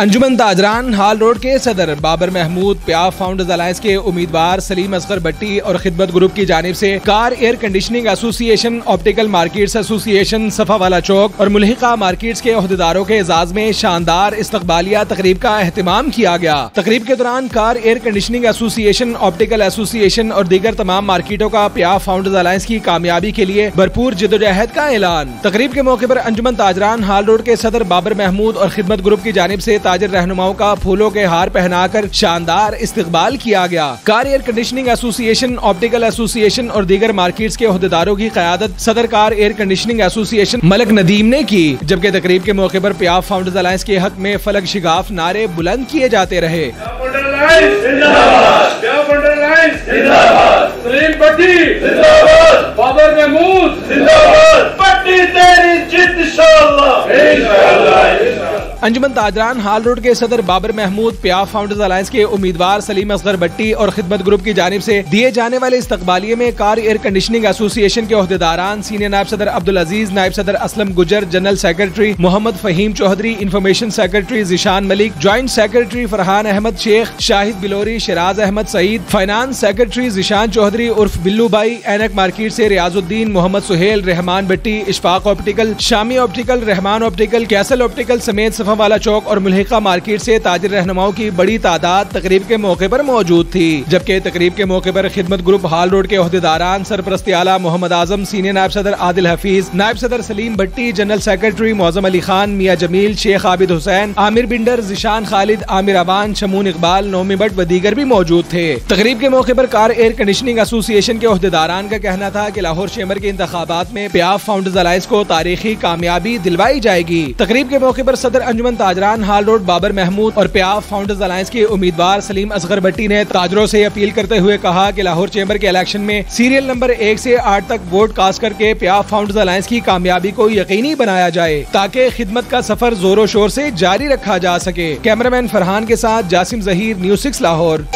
अंजुमन ताजरान हाल road के सदर Babar Mahmood प्याफ founders alliance के उम्मीदवार सलीम असगर भट्टी और खिदमत ग्रुप की जानिब से car air conditioning association, optical markets association, Safawala Chowk और मुल्हिका मार्केट्स के ओहदेदारों के एजाज में शानदार इस्तकबालिया तकरीब का एहतमाम किया गया। तकरीब के दौरान car air conditioning association, optical association और दीगर तमाम मार्केटों का प्याफ फाउंडर्स अलायंस की कामयाबी के लिए भरपूर जिद्दोजहद का ऐलान। तकरीब के मौके पर अंजुमन ताजरान हाल रोड के सदर बाबर महमूद और खिदमत ग्रुप की जानिब से ताजिर रहनुमाओं का फूलों के हार पहनाकर शानदार इस्तकबाल किया गया। Car air conditioning association, optical association और दीगर मार्केट्स के ओहदेदारों की क़यादत सदर car air conditioning association Malik Nadeem ने की, जबकि तकरीब के मौके पर प्याफ फाउंडर्स अलायंस के हक में फलक शिगाफ नारे बुलंद किए जाते रहे। बाबर महमूद अंजुमन ताजरान हाल रोड के सदर बाबर महमूद प्याफ फाउंडर्स अलायंस के उम्मीदवार सलीम असगर भट्टी और खिदमत ग्रुप की जानिब से दिए जाने वाले इस्तकबालिये में कार एयर कंडीशनिंग एसोसिएशन के ओहदेदारान सीनियर नायब सदर अब्दुल अजीज, नायब सदर Aslam Gujar, general secretary Mohammad Fahim Chaudhary, information secretary Zeeshan Malik, joint secretary Farhan Ahmad Sheikh, Shahid Bilori, Shiraz Ahmad Saeed, finance secretary Zeeshan Chaudhary उर्फ बिल्लू भाई, एनक मार्केट से Riyazuddin, Mohammad Suhail, Rehman Bhatti, Ishfaq optical, Shami optical, Rehman optical, Castle optical समेत वाला चौक और मुल्हिका मार्केट से ताजिर रहनुमाओं की बड़ी तादाद तकरीब के मौके पर मौजूद थी। जबकि तकरीब के मौके पर खिदमत ग्रुप हाल रोड के ओहदेदारान सरपरस्ती आला मोहम्मद आजम, सीनियर नायब सदर आदिल हफीज, नायब सदर सलीम भट्टी, जनरल सेक्रेटरी मौजम अली खान, मियां जमील, शेख आबिद हुसैन, आमिर बिंडर, जिशान खालिद, आमिर अबान, शमून इकबाल, नोमी भट्ट व दीगर भी मौजूद थे। तकरीब के मौके पर कार एयर कंडीशनिंग एसोसिएशन के ओहदेदारान का कहना था कि लाहौर चेंबर के इंतखाबात में प्याफ फाउंडर्स अलायंस को तारीखी कामयाबी दिलवाई जाएगी। तकरीब के मौके पर सदर अंजुमन ताजरान हाल रोड बाबर महमूद और प्याफ फाउंडर्स अलायंस के उम्मीदवार सलीम असगर भट्टी ने ताजरों से अपील करते हुए कहा कि लाहौर चेंबर के इलेक्शन में सीरियल नंबर 1 से 8 तक वोट कास्ट करके प्याफ फाउंडर्स अलायंस की कामयाबी को यकीनी बनाया जाए ताकि खिदमत का सफर जोरों शोर से जारी रखा जा सके। कैमरामैन फरहान के साथ जासिम जहीर, न्यूज़ 6 लाहौर।